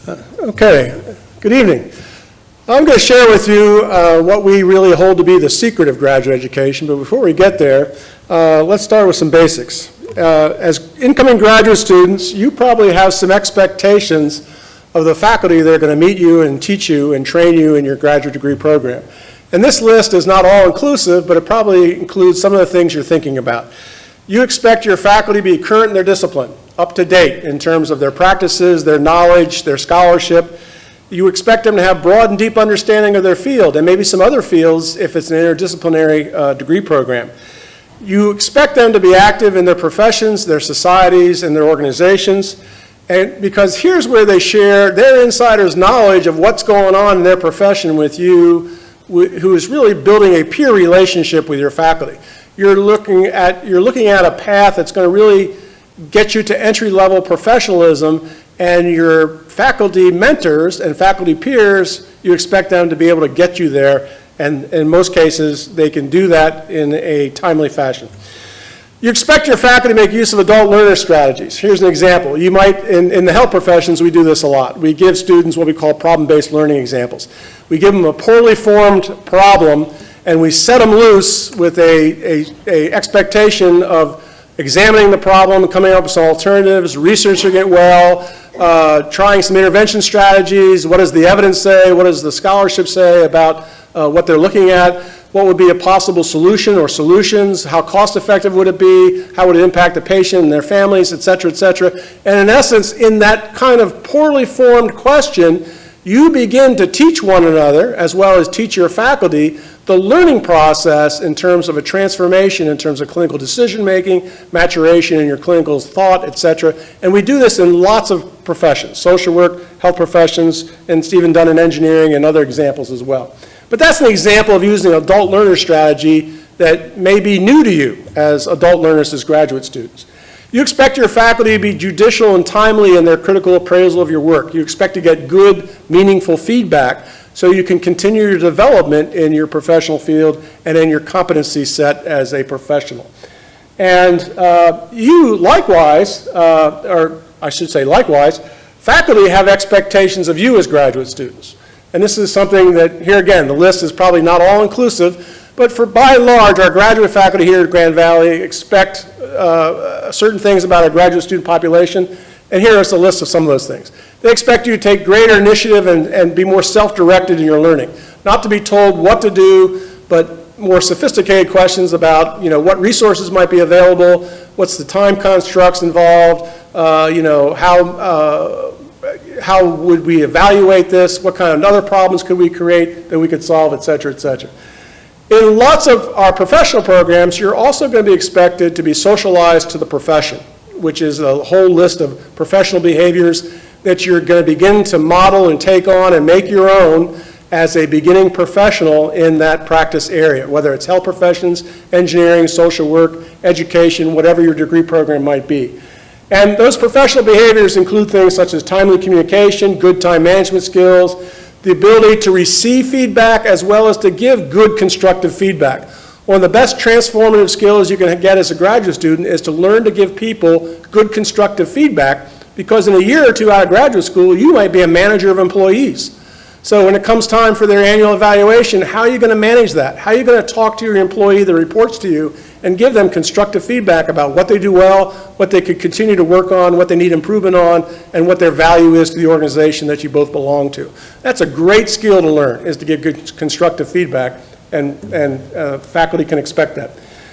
Okay, good evening. I'm going to share with you what we really hold to be the secret of graduate education, but before we get there, let's start with some basics. As incoming graduate students, you probably have some expectations of the faculty that are going to meet you and teach you and train you in your graduate degree program. And this list is not all inclusive, but it probably includes some of the things you're thinking about. You expect your faculty to be current in their discipline, up to date in terms of their practices, their knowledge, their scholarship. You expect them to have broad and deep understanding of their field and maybe some other fields if it's an interdisciplinary degree program. You expect them to be active in their professions, their societies, and their organizations. And because here's where they share their insider's knowledge of what's going on in their profession with you, who is really building a peer relationship with your faculty. You're looking at a path that's going to really get you to entry-level professionalism, and your faculty mentors and faculty peers, you expect them to be able to get you there, and in most cases, they can do that in a timely fashion. You expect your faculty to make use of adult learner strategies. Here's an example. You might, in the health professions, we do this a lot. We give students what we call problem-based learning examples. We give them a poorly formed problem, and we set them loose with a expectation of examining the problem, coming up with some alternatives, researching it well, trying some intervention strategies. What does the evidence say? What does the scholarship say about what they're looking at? What would be a possible solution or solutions? How cost effective would it be? How would it impact the patient and their families, et cetera, et cetera? And in essence, in that kind of poorly formed question, you begin to teach one another, as well as teach your faculty, the learning process in terms of a transformation, in terms of clinical decision-making, maturation in your clinical thought, et cetera. And we do this in lots of professions, social work, health professions, and it's even done in engineering and other examples as well. But that's an example of using an adult learner strategy that may be new to you as adult learners, as graduate students. You expect your faculty to be judicial and timely in their critical appraisal of your work. You expect to get good, meaningful feedback so you can continue your development in your professional field and in your competency set as a professional. And you likewise, or I should say likewise, faculty have expectations of you as graduate students. And this is something that, here again, the list is probably not all inclusive, but by and large, our graduate faculty here at Grand Valley expect certain things about our graduate student population, and here is a list of some of those things. They expect you to take greater initiative and be more self-directed in your learning, not to be told what to do, but more sophisticated questions about, what resources might be available, what's the time constructs involved, how would we evaluate this, what kind of other problems could we create that we could solve, et cetera, et cetera. In lots of our professional programs, you're also going to be expected to be socialized to the profession, which is a whole list of professional behaviors that you're going to begin to model and take on and make your own as a beginning professional in that practice area, whether it's health professions, engineering, social work, education, whatever your degree program might be. And those professional behaviors include things such as timely communication, good time management skills, the ability to receive feedback as well as to give good constructive feedback. One of the best transformative skills you can get as a graduate student is to learn to give people good constructive feedback, because in a year or two out of graduate school, you might be a manager of employees. So when it comes time for their annual evaluation, how are you going to manage that? How are you going to talk to your employee that reports to you and give them constructive feedback about what they do well, what they could continue to work on, what they need improvement on, and what their value is to the organization that you both belong to? That's a great skill to learn, is to give good constructive feedback, and faculty can expect that.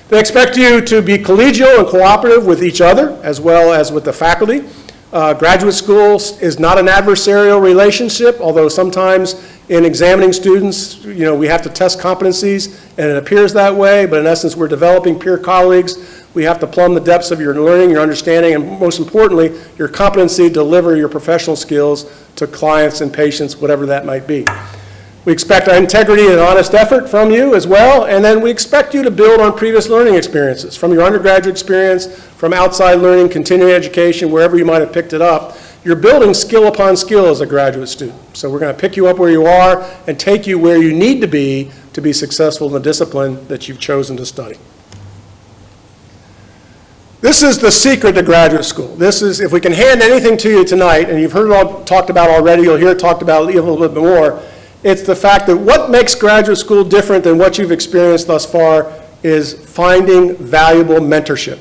They expect you to be collegial and cooperative with each other as well as with the faculty. Graduate school is not an adversarial relationship, although sometimes in examining students, we have to test competencies, and it appears that way, but in essence, we're developing peer colleagues. We have to plumb the depths of your learning, your understanding, and most importantly, your competency to deliver your professional skills to clients and patients, whatever that might be. We expect integrity and honest effort from you as well, and then we expect you to build on previous learning experiences, from your undergraduate experience, from outside learning, continuing education, wherever you might have picked it up. You're building skill upon skill as a graduate student. So we're going to pick you up where you are and take you where you need to be successful in the discipline that you've chosen to study. This is the secret to graduate school. This is, if we can hand anything to you tonight, and you've heard it all talked about already, you'll hear it talked about even a little bit more, it's the fact that what makes graduate school different than what you've experienced thus far is finding valuable mentorship.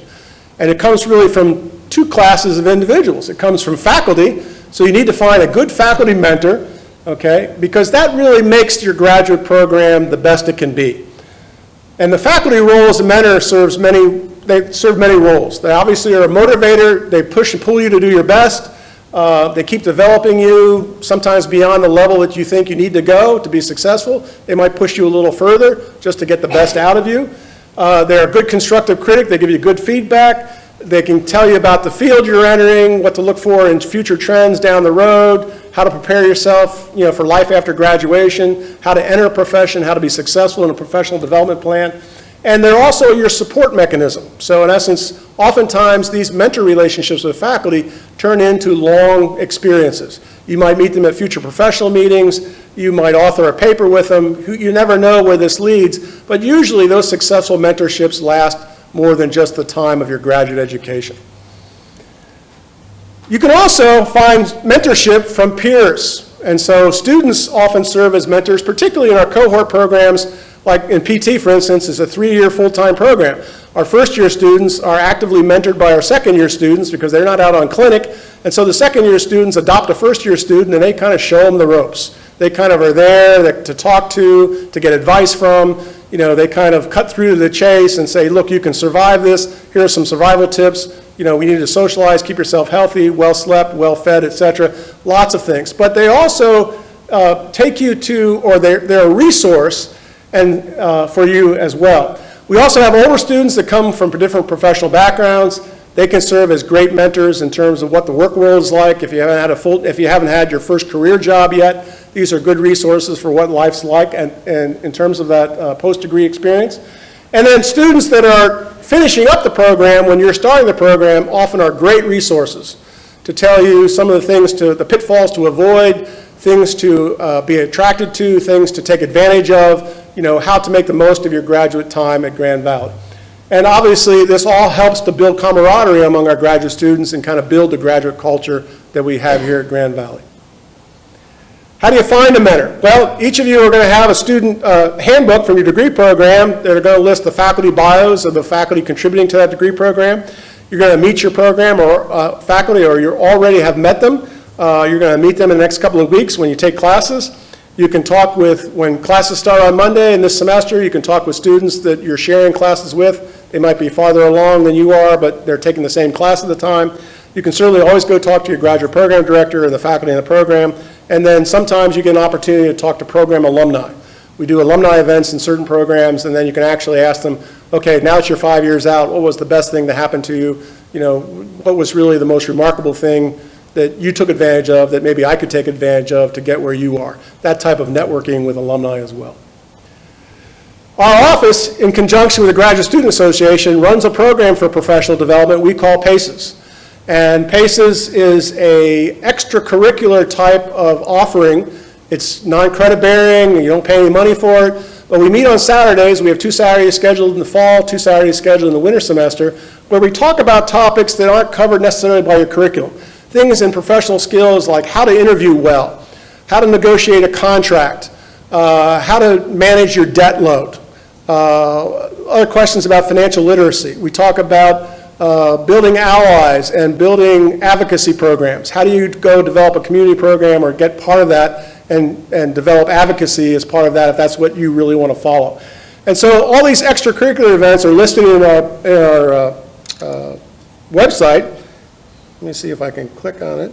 And it comes really from two classes of individuals. It comes from faculty, so you need to find a good faculty mentor, okay, because that really makes your graduate program the best it can be. And the faculty role as a mentor serve many roles. They obviously are a motivator. They push and pull you to do your best. They keep developing you, sometimes beyond the level that you think you need to go to be successful. They might push you a little further just to get the best out of you. They're a good constructive critic. They give you good feedback. They can tell you about the field you're entering, what to look for in future trends down the road, how to prepare yourself, for life after graduation, how to enter a profession, how to be successful in a professional development plan. And they're also your support mechanism. So in essence, oftentimes these mentor relationships with faculty turn into long experiences. You might meet them at future professional meetings. You might author a paper with them. You never know where this leads, but usually those successful mentorships last more than just the time of your graduate education. You can also find mentorship from peers. And so students often serve as mentors, particularly in our cohort programs. Like in PT, for instance, is a 3-year full-time program. Our first-year students are actively mentored by our second-year students because they're not out on clinic. And so the second-year students adopt a first-year student and they kind of show them the ropes. They kind of are there to talk to get advice from. They kind of cut through to the chase and say, look, you can survive this. Here are some survival tips. We need to socialize, keep yourself healthy, well slept, well fed, etc. Lots of things. But they also take you to, or they're a resource and for you as well. We also have older students that come from different professional backgrounds. They can serve as great mentors in terms of what the work world is like. If you haven't had your first career job yet, these are good resources for what life's like and in terms of that post-degree experience. And then students that are finishing up the program when you're starting the program often are great resources to tell you some of the pitfalls to avoid, things to be attracted to, things to take advantage of, how to make the most of your graduate time at Grand Valley. And obviously, this all helps to build camaraderie among our graduate students and kind of build the graduate culture that we have here at Grand Valley. How do you find a mentor? Well, each of you are going to have a student handbook from your degree program that are going to list the faculty bios of the faculty contributing to that degree program. You're going to meet your program or faculty, or you already have met them. You're going to meet them in the next couple of weeks when you take classes. You can talk with, when classes start on Monday in this semester, you can talk with students that you're sharing classes with. They might be farther along than you are, but they're taking the same class at the time. You can certainly always go talk to your graduate program director or the faculty in the program. And then sometimes you get an opportunity to talk to program alumni. We do alumni events in certain programs, and then you can actually ask them, okay, now that you're 5 years out, what was the best thing that happened to you? What was really the most remarkable thing that you took advantage of that maybe I could take advantage of to get where you are? That type of networking with alumni as well. Our office, in conjunction with the Graduate Student Association, runs a program for professional development we call PACES. And PACES is a extracurricular type of offering. It's non-credit bearing, you don't pay any money for it, but we meet on Saturdays. We have 2 Saturdays scheduled in the fall, 2 Saturdays scheduled in the winter semester, where we talk about topics that aren't covered necessarily by your curriculum. Things in professional skills like how to interview well, how to negotiate a contract, how to manage your debt load, other questions about financial literacy. We talk about building allies and building advocacy programs. How do you go develop a community program or get part of that and develop advocacy as part of that if that's what you really want to follow? And so all these extracurricular events are listed in our website. Let me see if I can click on it.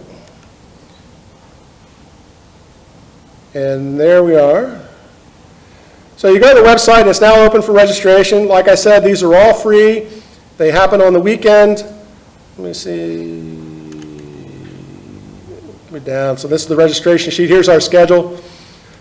And there we are. So you go to the website, and it's now open for registration. Like I said, these are all free. They happen on the weekend. Let me see. Go down. So this is the registration sheet. Here's our schedule.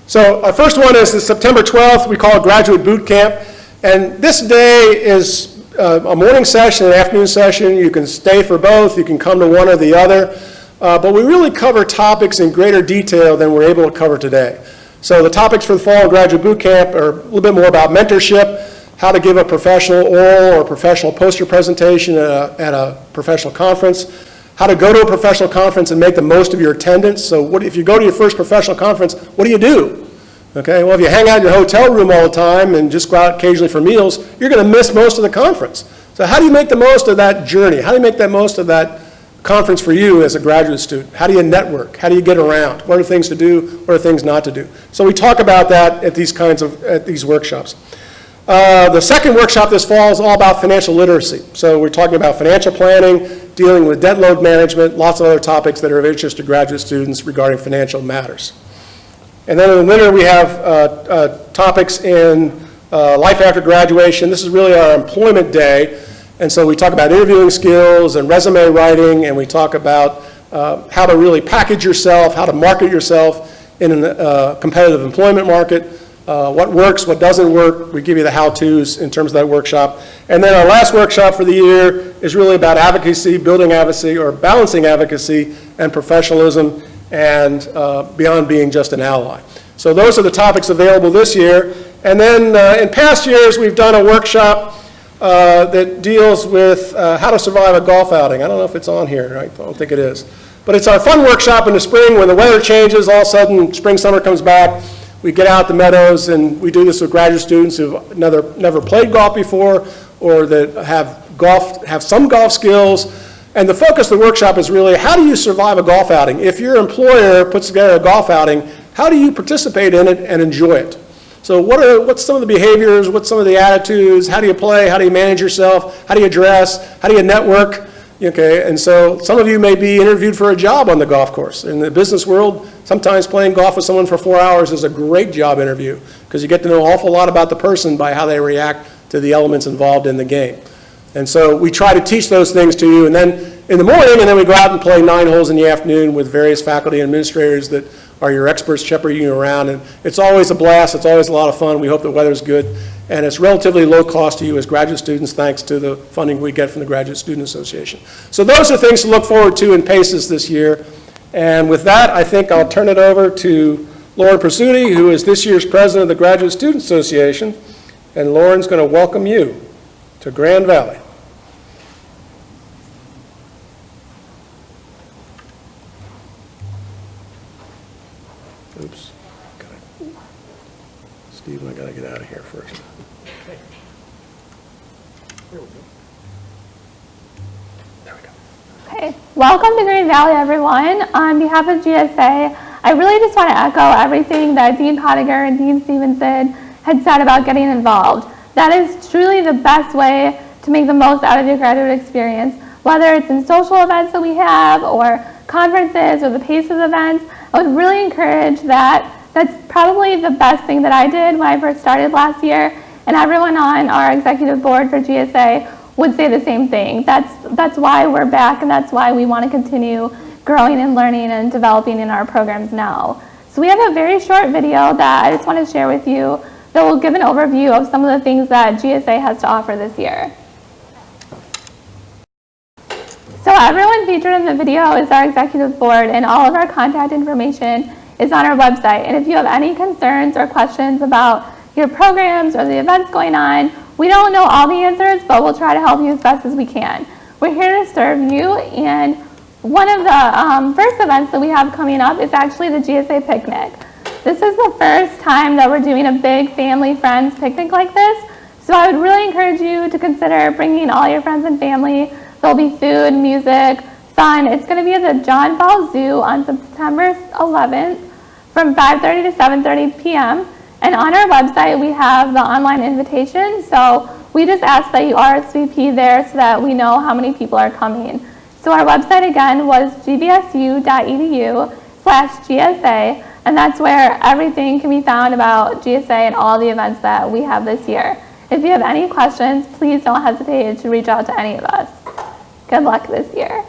So our first one is September 12th. We call it Graduate Boot Camp. And this day is a morning session, an afternoon session. You can stay for both. You can come to one or the other. But we really cover topics in greater detail than we're able to cover today. So the topics for the fall graduate boot camp are a little bit more about mentorship. how to give a professional oral or professional poster presentation at a professional conference, how to go to a professional conference and make the most of your attendance. So if you go to your first professional conference, what do? Okay, well, if you hang out in your hotel room all the time and just go out occasionally for meals, you're going to miss most of the conference. So how do you make the most of that journey? How do you make the most of that conference for you as a graduate student? How do you network? How do you get around? What are things to do? What are things not to do? So we talk about that at these workshops. The second workshop this fall is all about financial literacy. So we're talking about financial planning, dealing with debt load management, lots of other topics that are of interest to graduate students regarding financial matters. And then in the winter we have topics in life after graduation. This is really our employment day. And so we talk about interviewing skills and resume writing, and we talk about how to really package yourself, how to market yourself in a competitive employment market, what works, what doesn't work. We give you the how-tos in terms of that workshop. And then our last workshop for the year is really about advocacy, building advocacy, or balancing advocacy and professionalism, and beyond being just an ally. So those are the topics available this year. And then in past years, we've done a workshop that deals with how to survive a golf outing. I don't know if it's on here. I don't think it is. But it's our fun workshop in the spring when the weather changes. All of a sudden, spring, summer comes back. We get out the meadows, and we do this with graduate students who've never played golf before, or that have some golf skills. And the focus of the workshop is really, how do you survive a golf outing? If your employer puts together a golf outing, how do you participate in it and enjoy it? So what's some of the behaviors, what's some of the attitudes, how do you play, how do you manage yourself, how do you dress, how do you network? Okay, and so some of you may be interviewed for a job on the golf course. In the business world, sometimes playing golf with someone for 4 hours is a great job interview, because you get to know an awful lot about the person by how they react to the elements involved in the game. And so we try to teach those things to you, and then in the morning, and then we go out and play 9 holes in the afternoon with various faculty and administrators that are your experts shepherding you around. And it's always a blast. It's always a lot of fun. We hope the weather's good. And it's relatively low cost to you as graduate students, thanks to the funding we get from the Graduate Student Association. So those are things to look forward to in PACES this year. And with that, I think I'll turn it over to Lauren Pursuti, who is this year's president of the Graduate Student Association. And Lauren's going to welcome you to Grand Valley. Oops. Steve, I got to get out of here first. Okay. There we go. There we go. Okay. Welcome to Grand Valley, everyone. On behalf of GSA, I really just want to echo everything that Dean Pottinger and Dean Stevenson had said about getting involved. That is truly the best way to make the most out of your graduate experience, whether it's in social events that we have or conferences or the PACES events. I would really encourage that. That's probably the best thing that I did when I first started last year, and everyone on our executive board for GSA would say the same thing. That's why we're back, and that's why we want to continue growing and learning and developing in our programs now. So we have a very short video that I just want to share with you that will give an overview of some of the things that GSA has to offer this year. So everyone featured in the video is our executive board, and all of our contact information is on our website. And if you have any concerns or questions about your programs or the events going on, we don't know all the answers, but we'll try to help you as best as we can. We're here to serve you, and one of the first events that we have coming up is actually the GSA picnic. This is the first time that we're doing a big family friends picnic like this, so I would really encourage you to consider bringing all your friends and family. There'll be food, music, fun. It's going to be at the John Ball Zoo on September 11th from 5:30 to 7:30 p.m. And on our website, we have the online invitation. So we just ask that you RSVP there so that we know how many people are coming. So our website again was gbsu.edu/GSA, and that's where everything can be found about GSA and all the events that we have this year. If you have any questions, please don't hesitate to reach out to any of us. Good luck this year.